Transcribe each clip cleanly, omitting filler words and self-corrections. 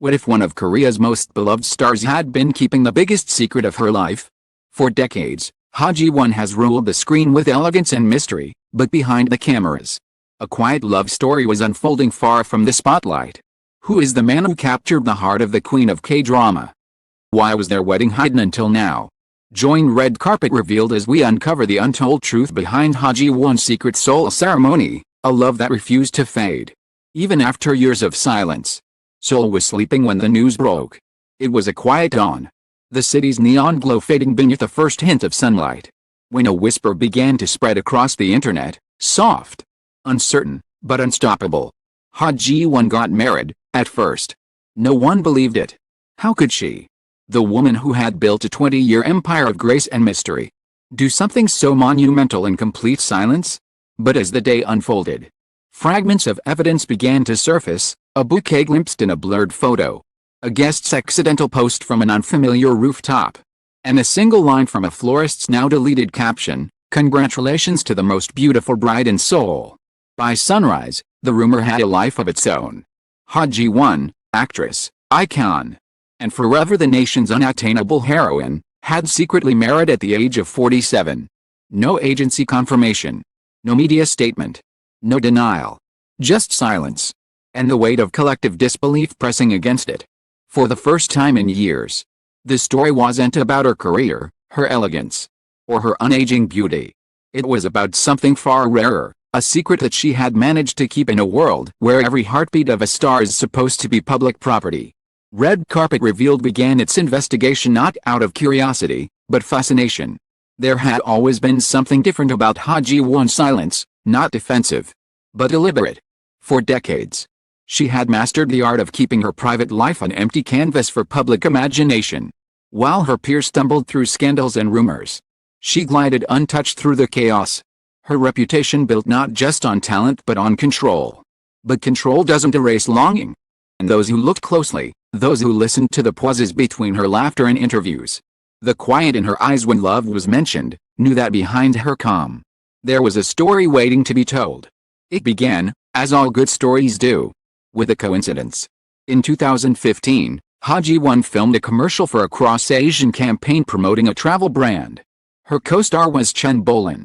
What if one of Korea's most beloved stars had been keeping the biggest secret of her life? For decades, Ha Ji-won has ruled the screen with elegance and mystery, but behind the cameras, a quiet love story was unfolding far from the spotlight. Who is the man who captured the heart of the queen of K-drama? Why was their wedding hidden until now? Join Red Carpet Revealed as we uncover the untold truth behind Ha Ji-won's secret Seoul ceremony, a love that refused to fade. Even after years of silence, Seoul was sleeping when the news broke. It was a quiet dawn, the city's neon glow fading beneath the first hint of sunlight, when a whisper began to spread across the internet, soft, uncertain, but unstoppable. Ha Ji-won got married. At first, no one believed it. How could she, the woman who had built a 20-year empire of grace and mystery, do something so monumental in complete silence? But as the day unfolded, fragments of evidence began to surface, a bouquet glimpsed in a blurred photo, a guest's accidental post from an unfamiliar rooftop, and a single line from a florist's now-deleted caption, "Congratulations to the most beautiful bride in Seoul." By sunrise, the rumor had a life of its own. Ha Ji-won, actress, icon, and forever the nation's unattainable heroine, had secretly married at the age of 47. No agency confirmation, no media statement, no denial, just silence, and the weight of collective disbelief pressing against it. For the first time in years, the story wasn't about her career, her elegance, or her unaging beauty. It was about something far rarer, a secret that she had managed to keep in a world where every heartbeat of a star is supposed to be public property. Red Carpet Revealed began its investigation not out of curiosity, but fascination. There had always been something different about Ha Ji-won's silence, not defensive, but deliberate. For decades, she had mastered the art of keeping her private life an empty canvas for public imagination. While her peers stumbled through scandals and rumors, she glided untouched through the chaos. Her reputation built not just on talent but on control. But control doesn't erase longing. And those who looked closely, those who listened to the pauses between her laughter and interviews, the quiet in her eyes when love was mentioned, knew that behind her calm, there was a story waiting to be told. It began, as all good stories do, with a coincidence. In 2015, Ha Ji-won filmed a commercial for a cross-Asian campaign promoting a travel brand. Her co-star was Chen Bolin,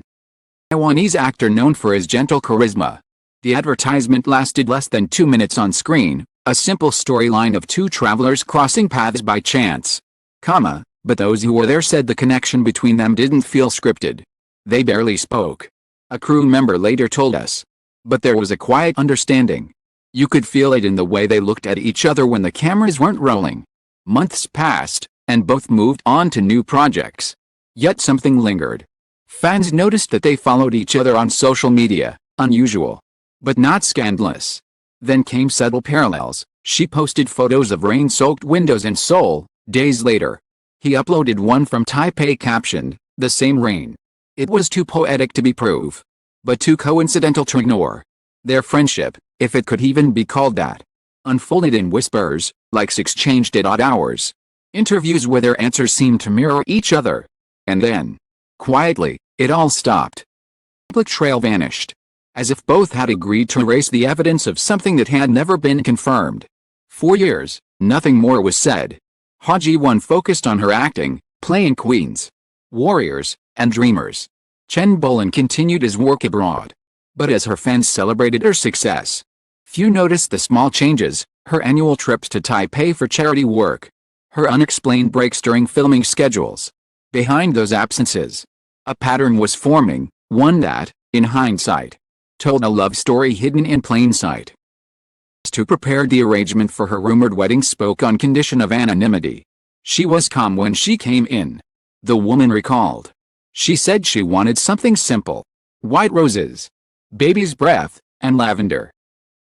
a Taiwanese actor known for his gentle charisma. The advertisement lasted less than 2 minutes on screen, a simple storyline of two travelers crossing paths by chance. But those who were there said the connection between them didn't feel scripted. They barely spoke, a crew member later told us. But there was a quiet understanding. You could feel it in the way they looked at each other when the cameras weren't rolling. Months passed, and both moved on to new projects. Yet something lingered. Fans noticed that they followed each other on social media, unusual, but not scandalous. Then came subtle parallels. She posted photos of rain-soaked windows in Seoul. Days later, he uploaded one from Taipei captioned, "The same rain." It was too poetic to be proof, but too coincidental to ignore. Their friendship, if it could even be called that, unfolded in whispers, likes exchanged at odd hours, interviews where their answers seemed to mirror each other. And then, quietly, it all stopped. The public trail vanished, as if both had agreed to erase the evidence of something that had never been confirmed. For years, nothing more was said. Ha Ji-won focused on her acting, playing queens, warriors, and dreamers. Chen Bolin continued his work abroad. But as her fans celebrated her success, few noticed the small changes: her annual trips to Taipei for charity work, her unexplained breaks during filming schedules. Behind those absences, a pattern was forming, one that, in hindsight, told a love story hidden in plain sight. Who prepared the arrangement for her rumored wedding spoke on condition of anonymity. She was calm when she came in, the woman recalled. She said she wanted something simple: white roses, baby's breath, and lavender.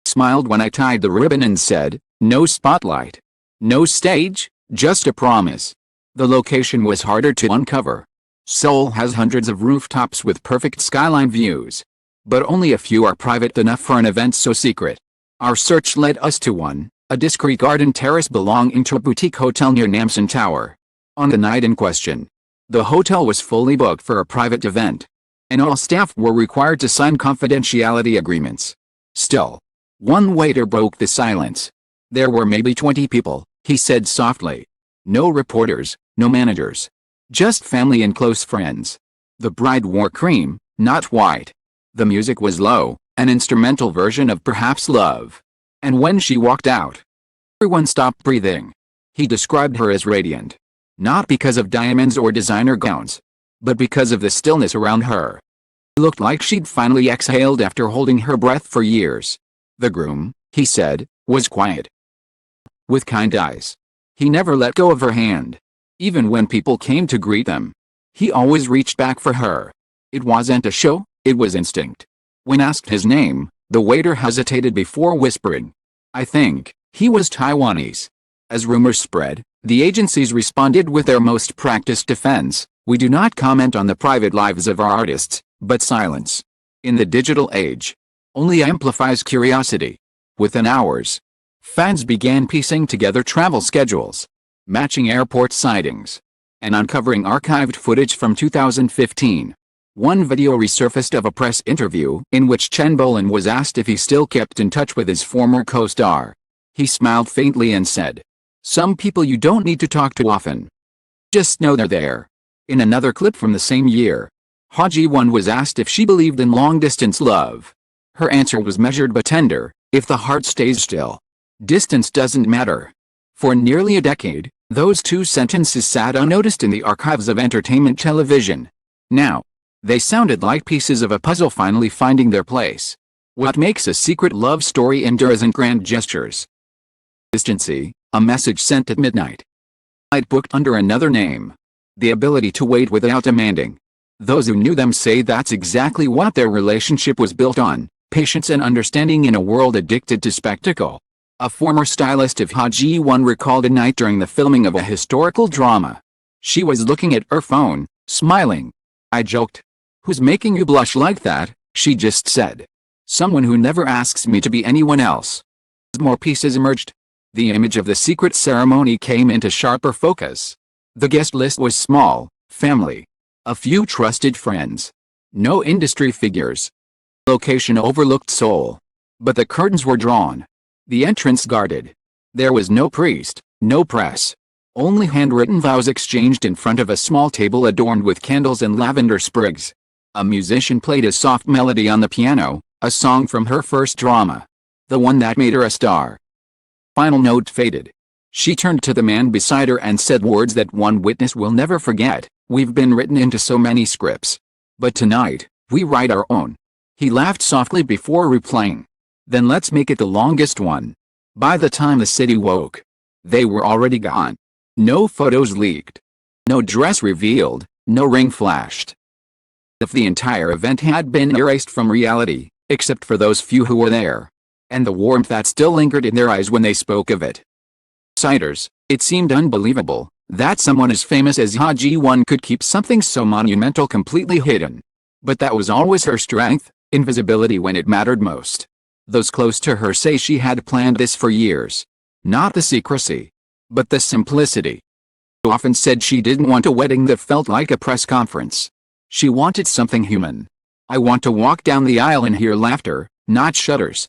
Smiled when I tied the ribbon and said, "No spotlight, no stage, just a promise." The location was harder to uncover. Seoul has hundreds of rooftops with perfect skyline views, but only a few are private enough for an event so secret. Our search led us to one, a discreet garden terrace belonging to a boutique hotel near Namsan Tower. On the night in question, the hotel was fully booked for a private event, and all staff were required to sign confidentiality agreements. Still, one waiter broke the silence. There were maybe 20 people, he said softly. No reporters, no managers. Just family and close friends. The bride wore cream, not white. The music was low, an instrumental version of Perhaps Love. And when she walked out, everyone stopped breathing. He described her as radiant. Not because of diamonds or designer gowns, but because of the stillness around her. It looked like she'd finally exhaled after holding her breath for years. The groom, he said, was quiet. With kind eyes. He never let go of her hand. Even when people came to greet them, he always reached back for her. It wasn't a show, it was instinct. When asked his name, the waiter hesitated before whispering. I think he was Taiwanese. As rumors spread, the agencies responded with their most practiced defense. We do not comment on the private lives of our artists, but silence, in the digital age, only amplifies curiosity. Within hours, fans began piecing together travel schedules, matching airport sightings, and uncovering archived footage from 2015. One video resurfaced of a press interview in which Chen Bolin was asked if he still kept in touch with his former co-star. He smiled faintly and said, "Some people you don't need to talk to often. Just know they're there." In another clip from the same year, Ha Ji-won was asked if she believed in long-distance love. Her answer was measured but tender: if the heart stays still, distance doesn't matter. For nearly a decade, those two sentences sat unnoticed in the archives of entertainment television. Now, they sounded like pieces of a puzzle finally finding their place. What makes a secret love story endure isn't grand gestures. Consistency, a message sent at midnight. I'd booked under another name. The ability to wait without demanding. Those who knew them say that's exactly what their relationship was built on, patience and understanding in a world addicted to spectacle. A former stylist of Ha Ji-won recalled a night during the filming of a historical drama. She was looking at her phone, smiling. I joked. "Who's making you blush like that?" she just said. "Someone who never asks me to be anyone else." As more pieces emerged, the image of the secret ceremony came into sharper focus. The guest list was small: family, a few trusted friends, no industry figures. Location overlooked Seoul. But the curtains were drawn. The entrance guarded. There was no priest, no press. Only handwritten vows exchanged in front of a small table adorned with candles and lavender sprigs. A musician played a soft melody on the piano, a song from her first drama. The one that made her a star. Final note faded. She turned to the man beside her and said words that one witness will never forget. "We've been written into so many scripts. But tonight, we write our own." He laughed softly before replying. "Then let's make it the longest one." By the time the city woke, they were already gone. No photos leaked. No dress revealed, no ring flashed. If the entire event had been erased from reality, except for those few who were there, and the warmth that still lingered in their eyes when they spoke of it. Outsiders, it seemed unbelievable that someone as famous as Ha Ji-won could keep something so monumental completely hidden. But that was always her strength, invisibility when it mattered most. Those close to her say she had planned this for years. Not the secrecy, but the simplicity. She often said she didn't want a wedding that felt like a press conference. She wanted something human. "I want to walk down the aisle and hear laughter, not shudders."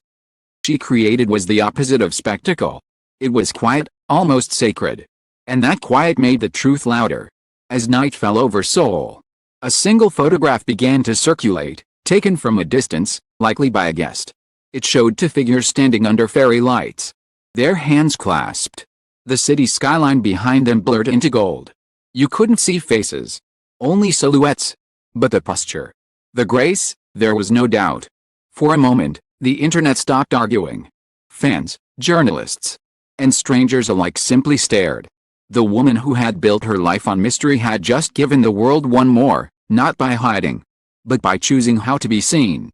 She created was the opposite of spectacle. It was quiet, almost sacred. And that quiet made the truth louder. As night fell over Seoul, a single photograph began to circulate, taken from a distance, likely by a guest. It showed two figures standing under fairy lights, their hands clasped. The city skyline behind them blurred into gold. You couldn't see faces, only silhouettes. But the posture, the grace, there was no doubt. For a moment, the internet stopped arguing. Fans, journalists, and strangers alike simply stared. The woman who had built her life on mystery had just given the world one more, not by hiding, but by choosing how to be seen.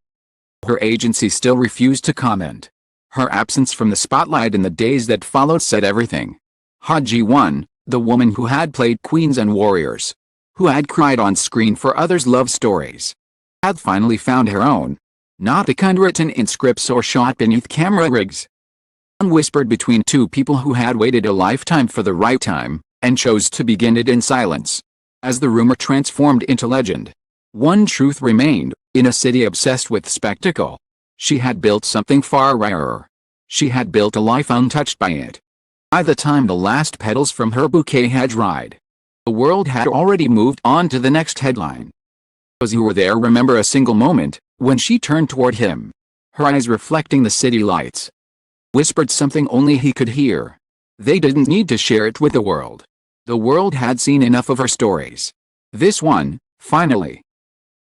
Her agency still refused to comment. Her absence from the spotlight in the days that followed said everything. Ha Ji-won, the woman who had played queens and warriors, who had cried on screen for others' love stories, had finally found her own. Not the kind written in scripts or shot beneath camera rigs. One whispered between two people who had waited a lifetime for the right time, and chose to begin it in silence. As the rumor transformed into legend, one truth remained: in a city obsessed with spectacle, she had built something far rarer. She had built a life untouched by it. By the time the last petals from her bouquet had dried, the world had already moved on to the next headline. Those who were there remember a single moment, when she turned toward him, her eyes reflecting the city lights, whispered something only he could hear. They didn't need to share it with the world. The world had seen enough of her stories. This one, finally,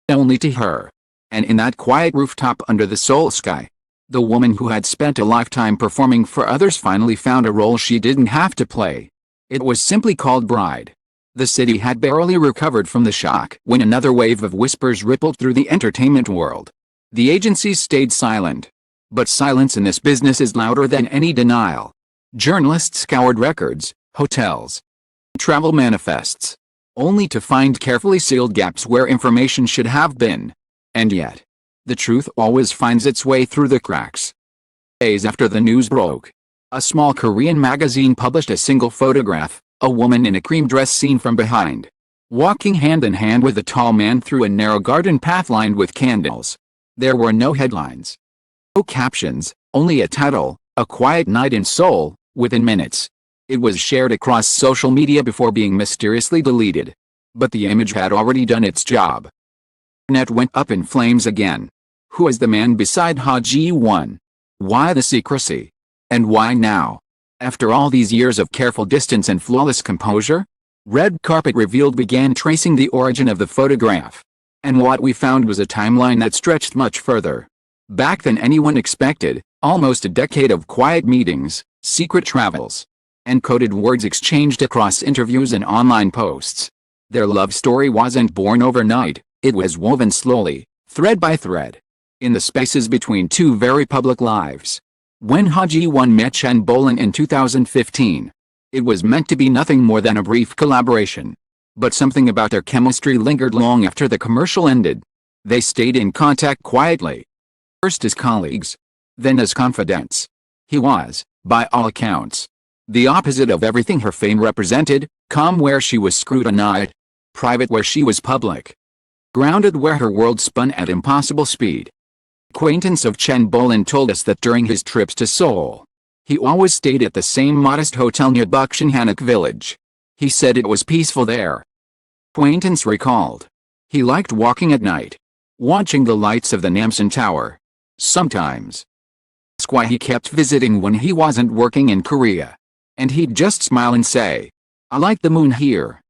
only to her. And in that quiet rooftop under the Seoul sky, the woman who had spent a lifetime performing for others finally found a role she didn't have to play. It was simply called bride. The city had barely recovered from the shock when another wave of whispers rippled through the entertainment world. The agencies stayed silent. But silence in this business is louder than any denial. Journalists scoured records, hotels, travel manifests, only to find carefully sealed gaps where information should have been. And yet, the truth always finds its way through the cracks. Days after the news broke, a small Korean magazine published a single photograph, a woman in a cream dress seen from behind, walking hand in hand with a tall man through a narrow garden path lined with candles. There were no headlines, no captions, only a title, "A Quiet Night in Seoul." Within minutes, it was shared across social media before being mysteriously deleted. But the image had already done its job. The net went up in flames again. Who is the man beside Ha Ji-won? Why the secrecy? And why now? After all these years of careful distance and flawless composure? Red Carpet Revealed began tracing the origin of the photograph. And what we found was a timeline that stretched much further back than anyone expected. Almost a decade of quiet meetings, secret travels, and coded words exchanged across interviews and online posts. Their love story wasn't born overnight, it was woven slowly, thread by thread, in the spaces between two very public lives. When Ha Ji-won met Chen Bolin in 2015, it was meant to be nothing more than a brief collaboration. But something about their chemistry lingered long after the commercial ended. They stayed in contact quietly. First as colleagues, then as confidants. He was, by all accounts, the opposite of everything her fame represented: calm where she was scrutinized, private where she was public, grounded where her world spun at impossible speed. Acquaintance of Chen Bolin told us that during his trips to Seoul, he always stayed at the same modest hotel near Bukshin-Hanok village. He said it was peaceful there. Acquaintance recalled, he liked walking at night, watching the lights of the Namsan Tower. Sometimes, that's why he kept visiting when he wasn't working in Korea. And he'd just smile and say, "I like the moon here."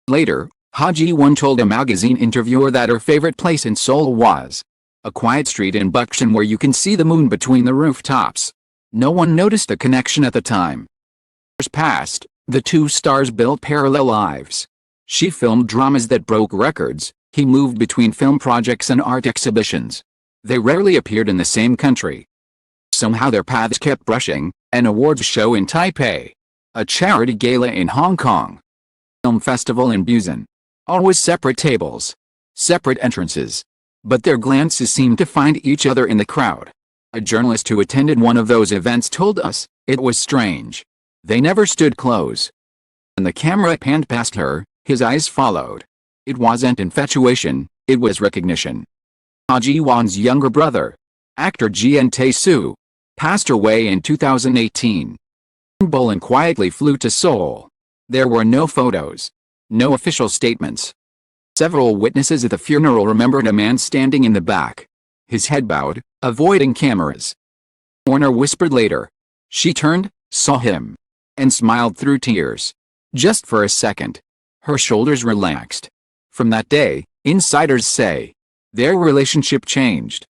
Later, Ha Ji-won told a magazine interviewer that her favorite place in Seoul was a quiet street in Bukshin where you can see the moon between the rooftops. No one noticed the connection at the time. Years passed, the two stars built parallel lives. She filmed dramas that broke records, he moved between film projects and art exhibitions. They rarely appeared in the same country. Somehow their paths kept brushing: an awards show in Taipei, a charity gala in Hong Kong, film festival in Busan. Always separate tables, separate entrances. But their glances seemed to find each other in the crowd. A journalist who attended one of those events told us, it was strange. They never stood close. When the camera panned past her, his eyes followed. It wasn't infatuation, it was recognition. Ha Ji-won's younger brother, actor Ji Tae-soo, passed away in 2018. Bolin quietly flew to Seoul. There were no photos, no official statements. Several witnesses at the funeral remembered a man standing in the back, his head bowed, avoiding cameras. Warner whispered later. She turned, saw him, and smiled through tears. Just for a second. Her shoulders relaxed. From that day, insiders say, their relationship changed.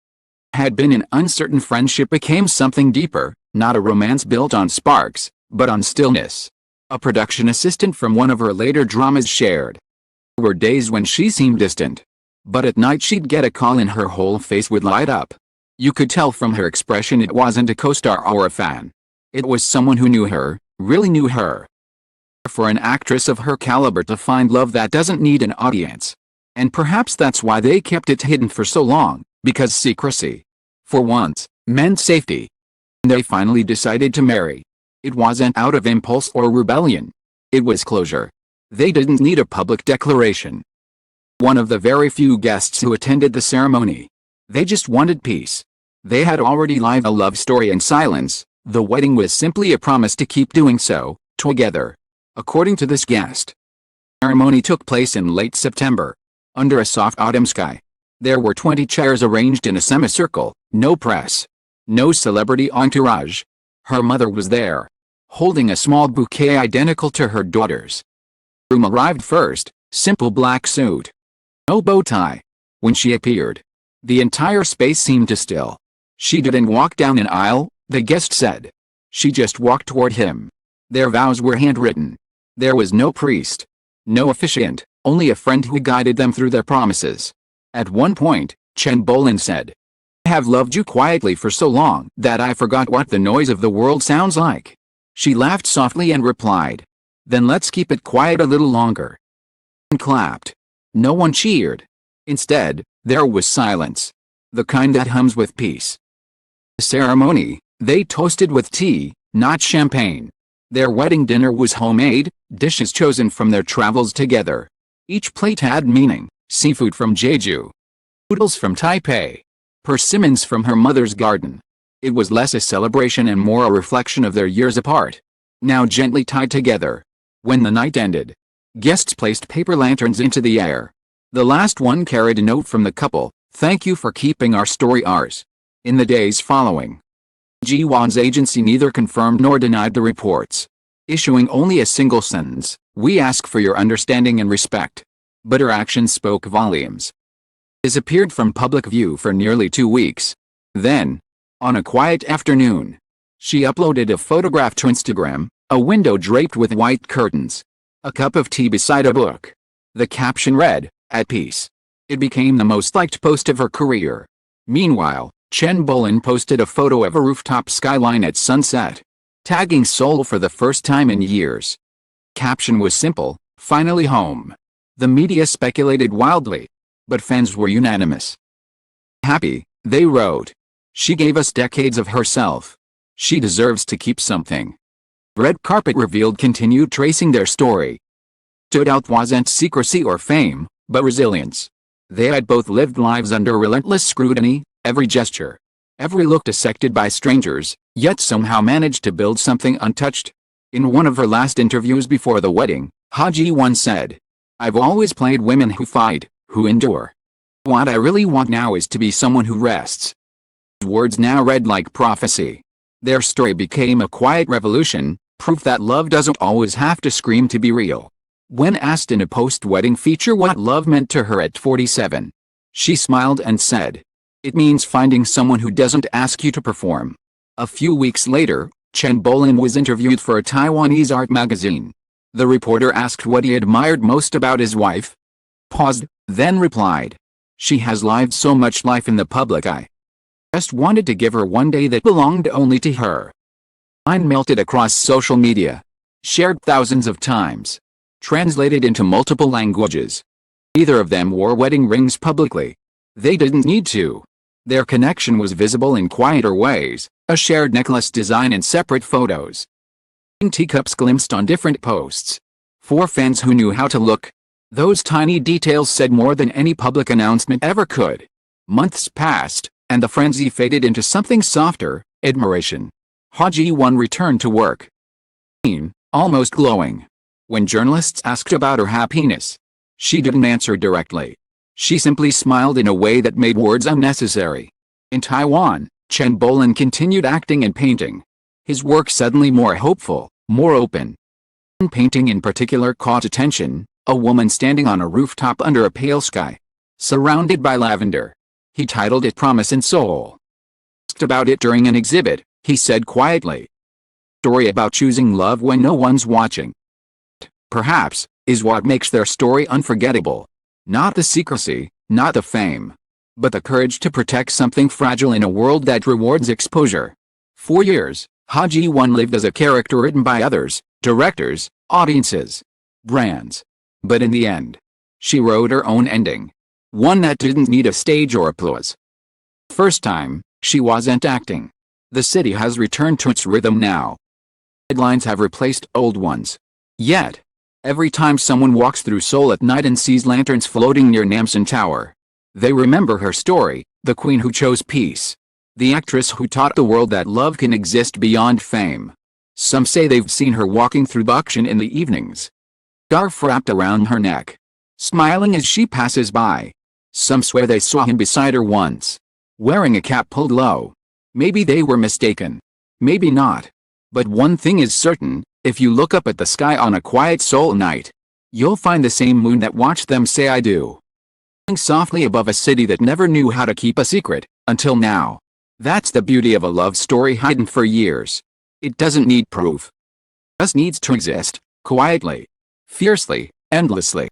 Had been an uncertain friendship became something deeper, not a romance built on sparks, but on stillness. A production assistant from one of her later dramas shared. There were days when she seemed distant. But at night she'd get a call and her whole face would light up. You could tell from her expression it wasn't a co-star or a fan. It was someone who knew her, really knew her. For an actress of her caliber to find love that doesn't need an audience. And perhaps that's why they kept it hidden for so long, because secrecy, for once, meant safety. They finally decided to marry. It wasn't out of impulse or rebellion. It was closure. They didn't need a public declaration. One of the very few guests who attended the ceremony. They just wanted peace. They had already lived a love story in silence. The wedding was simply a promise to keep doing so, together. According to this guest, the ceremony took place in late September, under a soft autumn sky. There were 20 chairs arranged in a semicircle, no press, no celebrity entourage. Her mother was there, holding a small bouquet identical to her daughter's. The groom arrived first, simple black suit, no bow tie. When she appeared, the entire space seemed to still. She didn't walk down an aisle, the guest said. She just walked toward him. Their vows were handwritten. There was no priest, no officiant, only a friend who guided them through their promises. At one point, Chen Bolin said, "I have loved you quietly for so long that I forgot what the noise of the world sounds like." She laughed softly and replied, "Then let's keep it quiet a little longer." And clapped. No one cheered. Instead, there was silence. The kind that hums with peace. The ceremony, they toasted with tea, not champagne. Their wedding dinner was homemade, dishes chosen from their travels together. Each plate had meaning: seafood from Jeju, noodles from Taipei, persimmons from her mother's garden. It was less a celebration and more a reflection of their years apart, now gently tied together. When the night ended, guests placed paper lanterns into the air. The last one carried a note from the couple: "Thank you for keeping our story ours." In the days following, Ji-won's agency neither confirmed nor denied the reports, issuing only a single sentence: "We ask for your understanding and respect." But her actions spoke volumes. Disappeared from public view for nearly 2 weeks. Then, on a quiet afternoon, she uploaded a photograph to Instagram, a window draped with white curtains, a cup of tea beside a book. The caption read, "At peace." It became the most liked post of her career. Meanwhile, Chen Bolin posted a photo of a rooftop skyline at sunset, tagging Seoul for the first time in years. Caption was simple: "Finally home." The media speculated wildly, but fans were unanimous. "Happy," they wrote. "She gave us decades of herself. She deserves to keep something." Red carpet revealed continued tracing their story. Stood out wasn't secrecy or fame, but resilience. They had both lived lives under relentless scrutiny, every gesture, every look dissected by strangers, yet somehow managed to build something untouched. In one of her last interviews before the wedding, Ha Ji-won said, "I've always played women who fight, who endure. What I really want now is to be someone who rests." His words now read like prophecy. Their story became a quiet revolution, proof that love doesn't always have to scream to be real. When asked in a post-wedding feature what love meant to her at 47, she smiled and said, "It means finding someone who doesn't ask you to perform." A few weeks later, Chen Bolin was interviewed for a Taiwanese art magazine. The reporter asked what he admired most about his wife. Paused, then replied, "She has lived so much life in the public eye. Just wanted to give her one day that belonged only to her." Line melted across social media, shared thousands of times, translated into multiple languages. Neither of them wore wedding rings publicly. They didn't need to. Their connection was visible in quieter ways: a shared necklace design and separate photos. Teacups glimpsed on different posts. For fans who knew how to look, those tiny details said more than any public announcement ever could. Months passed, and the frenzy faded into something softer: admiration. Ha Ji-won returned to work, almost glowing. When journalists asked about her happiness, she didn't answer directly. She simply smiled in a way that made words unnecessary. In Taiwan, Chen Bolin continued acting and painting. His work suddenly more hopeful, more open. One painting in particular caught attention: a woman standing on a rooftop under a pale sky, surrounded by lavender. He titled it "Promise in Seoul." Asked about it during an exhibit, he said quietly, "Story about choosing love when no one's watching." Perhaps, is what makes their story unforgettable. Not the secrecy, not the fame, but the courage to protect something fragile in a world that rewards exposure. For years, Ha Ji-won lived as a character written by others, directors, audiences, brands. But in the end, she wrote her own ending. One that didn't need a stage or applause. First time, she wasn't acting. The city has returned to its rhythm now. Headlines have replaced old ones. Yet, every time someone walks through Seoul at night and sees lanterns floating near Namsan Tower, they remember her story: the queen who chose peace, the actress who taught the world that love can exist beyond fame. Some say they've seen her walking through Buckshin in the evenings, scarf wrapped around her neck, smiling as she passes by. Some swear they saw him beside her once, wearing a cap pulled low. Maybe they were mistaken. Maybe not. But one thing is certain, if you look up at the sky on a quiet Seoul night, you'll find the same moon that watched them say I do, softly above a city that never knew how to keep a secret, until now. That's the beauty of a love story hidden for years. It doesn't need proof. It just needs to exist, quietly, fiercely, endlessly.